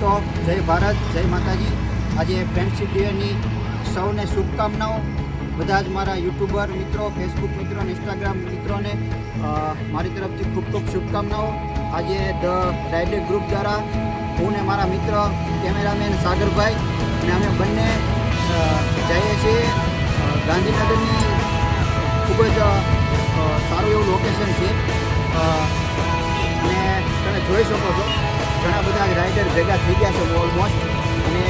દોસ્તો, જય ભારત, જય માતાજી. આજે ફ્રેન્ડશિપ ડેની સૌને શુભકામનાઓ. બધા જ મારા યુટ્યુબર મિત્રો, ફેસબુક મિત્રો અને ઇન્સ્ટાગ્રામ મિત્રોને મારી તરફથી ખૂબ ખૂબ શુભકામનાઓ. આજે ધ રાઇડર ગ્રુપ દ્વારા હું ને મારા મિત્ર કેમેરામેન સાગરભાઈ અને અમે બંને જઈએ છીએ ગાંધીનગરની. ખૂબ જ સારું એવું લોકેશન છે અને તમે જોઈ શકો છો ઘણા બધા રાઇડર ભેગા થઈ ગયા છે ઓલમોસ્ટ. અને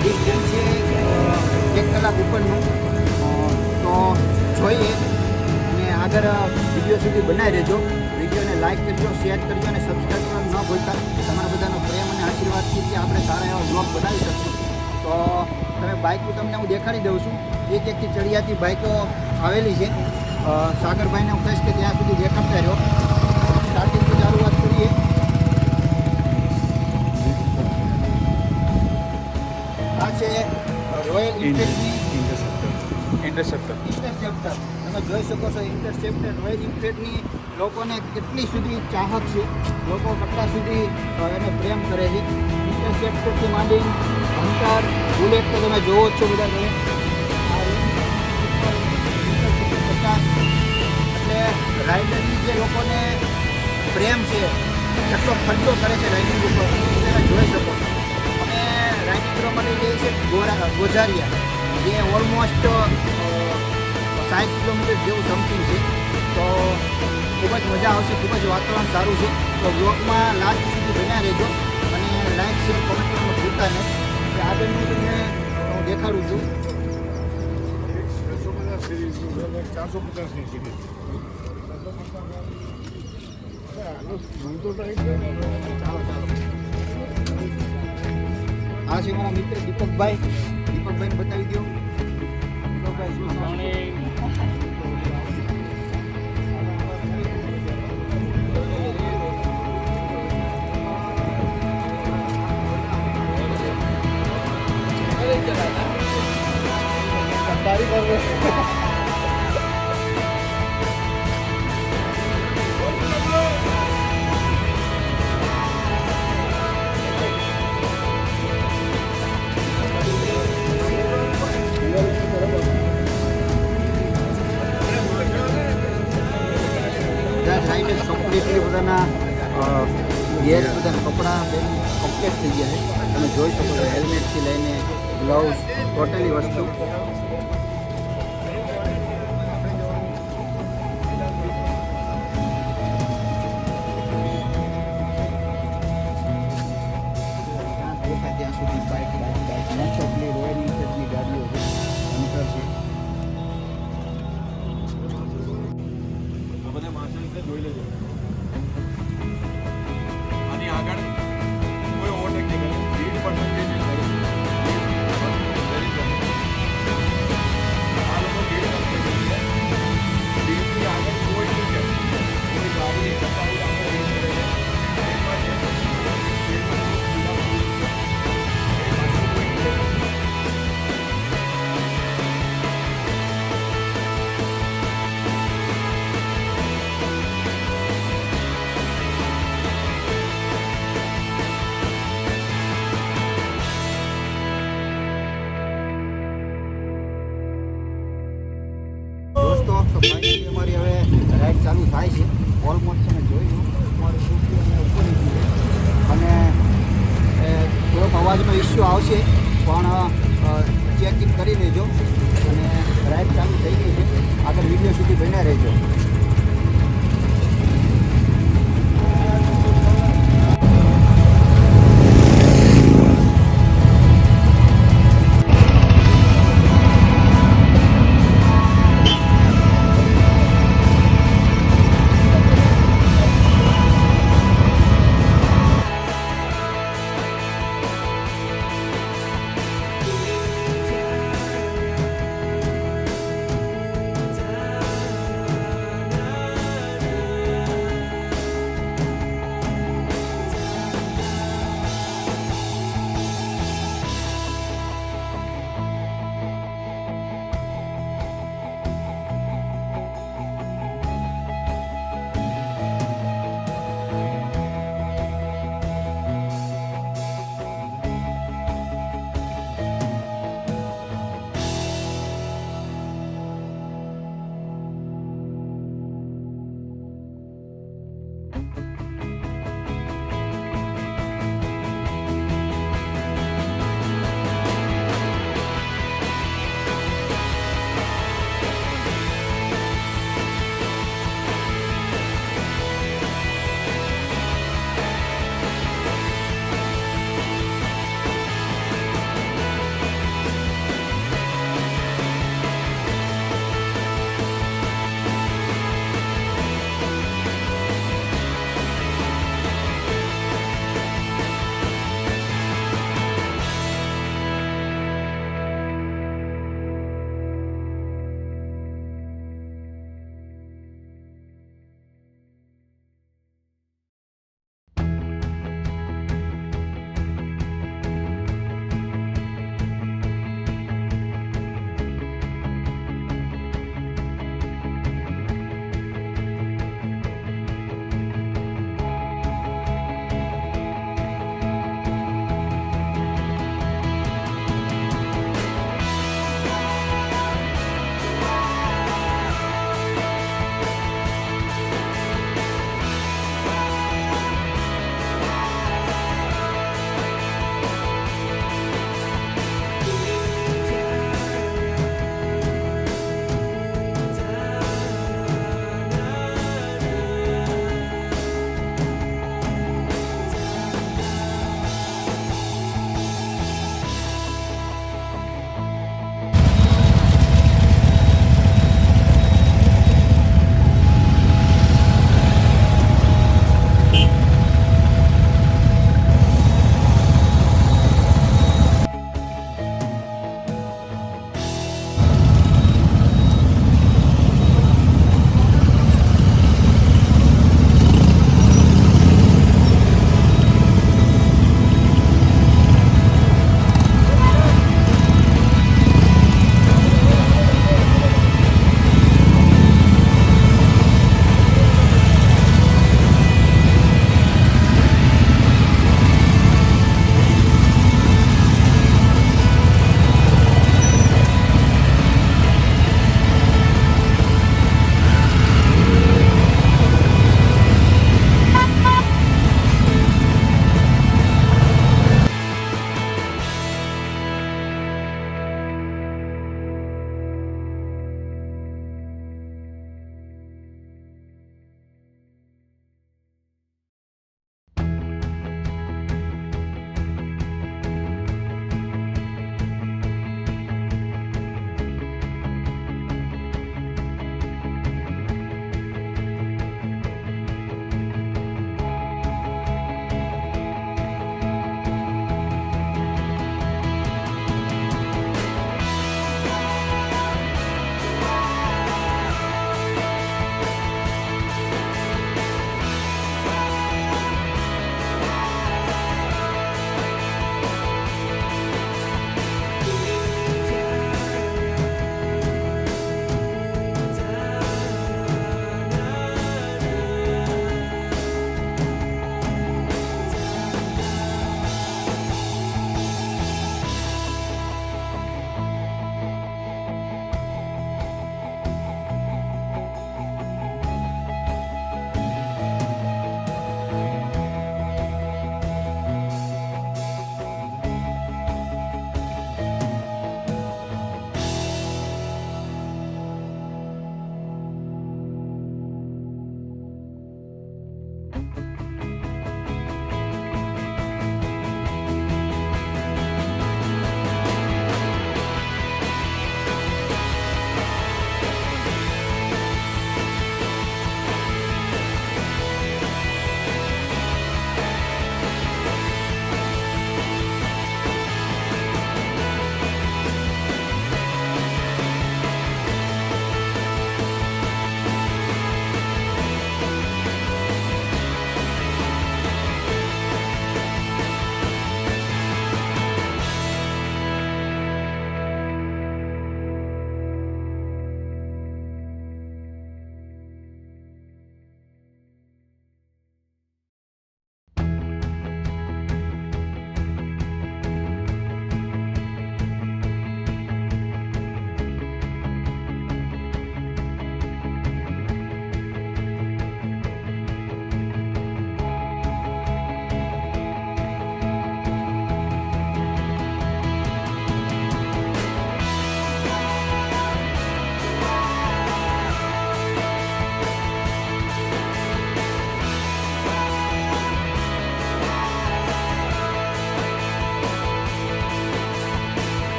ડિસ્ટન્સ છે 1 કલાક ઉપરનું. તો જોઈએ અને આગળ વિડીયો સુધી બનાવી રહેજો. વિડીયોને લાઇક કરજો, શેર કરજો અને સબસ્ક્રાઈબ કરવાનું ન ભૂલતા. તમારા બધાનો પ્રેમ અને આશીર્વાદથી આપણે સારા એવા બ્લોગ બનાવી શકશું. તો તમે બાઇકો તમને હું દેખાડી દઉં છું. એકથી ચડિયાતી બાઇકો આવેલી છે. સાગરભાઈને હું કહીશ કે ત્યાં સુધી દેખાડતા રહ્યો. સ્ટાર્ટિંગથી ચાલુ વાત કરીએ. આ છે રોયલ એન્ફિલ્ડની ઇન્ટરસેપ્ટર. તમે જોઈ શકો છો ઇન્ટરસેપ્ટર રોયલ એન્ફિલ્ડની લોકોને કેટલી સુધી ચાહક છે, લોકો કેટલા સુધી એને પ્રેમ કરે છે. ઇન્ટરસેપ્ટરથી માંડી હન્ટર, બુલેટ તો તમે જોવો જ છો બધા તમે. એટલે રાઇડરની જે લોકોને પ્રેમ છે, કેટલો ખર્ચો કરે છે રાઇડિંગ ઉપર તમે જોઈ શકો. અમે રાઇડિંગ કરવા માટે જઈએ છીએ ગોઝારિયા, જે ઓલમોસ્ટ 60 કિલોમીટર જેવું સમથિંગ છે. તો ખૂબ જ મજા આવશે, ખૂબ જ વાતાવરણ સારું છે. તો બ્લોગમાં લાસ્ટ સુધી બન્યા રહેજો અને લાઈક શેર કોમેન્ટ કરવાનું ભૂલતા નહીં. કે આગળનું તમને હું દેખાડું છું. 450ની સિરીઝ. આ છે મારા મિત્ર દીપકભાઈ. દીપકભાઈને બતાવી દો. દીપકભાઈ શું કમ્પ્લીટલી બધાના ગેર બધાના કપડાં કમ્પ્લીટ થઈ ગયા છે. તમે જોઈ શકો છો હેલ્મેટથી લઈને ગ્લવ્સ ટોટલી વસ્તુ. ત્યાં સુધી બાઇક નેચરલી રોયલ એન્ફિલ્ડની ગાડીઓ છે. અંતર છે જોઈ લેજો. આની આગળ કોઈ ઓવરટેક નહીં કરે. 1% આ લોકો 1.5% છે. આગળ કોઈ નહીં છે. કોઈ ગાડી કસાવી આપણે તો ફાઇનલી અમારી હવે રાઇડ ચાલુ થાય છે. ઓલમોસ્ટ તમે જોઈ લો અમારું સ્કૂટી અને ઉપર અને થોડોક અવાજનો ઇસ્યુ આવશે પણ ચેકિંગ કરી લેજો. અને રાઇડ ચાલુ થઈ ગઈ છે. આગળ વિડીયો સુધી બન્યા રહેજો.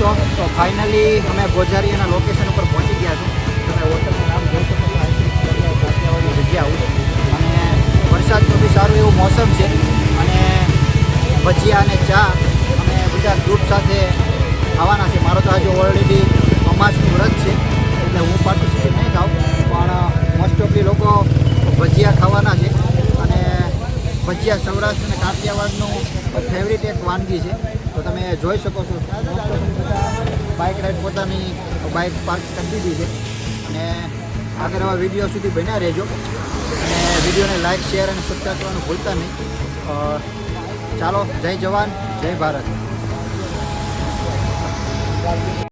હતો. તો ફાઇનલી અમે ગોઝારીના લોકેશન ઉપર પહોંચી ગયા છો. તમે હોટલનું નામ જોઈ શકો છો. કાઠિયાવાડની જગ્યા આવું અને વરસાદનું બી સારું એવું મોસમ છે. અને ભજીયા અને ચા અમે બધા ગ્રુપ સાથે ખાવાના છે. મારો તો હજુ ઓલરેડી અમાસનું વ્રત છે એટલે હું પાર્ટિસિપેટ નહીં થાઉં, પણ મોસ્ટ ઓફલી લોકો ભજીયા ખાવાના છે. અને ભજીયા સૌરાષ્ટ્ર અને કાઠિયાવાડનું ફેવરિટ એક વાનગી છે. તો તમે જોઈ શકો છો બાઇક રાઈડ પોતાની બાઇક પાર્ક કરી દીધી છે. અને આગળ આવા વિડીયો સુધી બન્યા રહેજો અને વિડીયોને લાઇક શેર અને સબસ્ક્રાઈબ કરવાનું ભૂલતા નહીં. ચાલો, જય જવાન જય ભારત.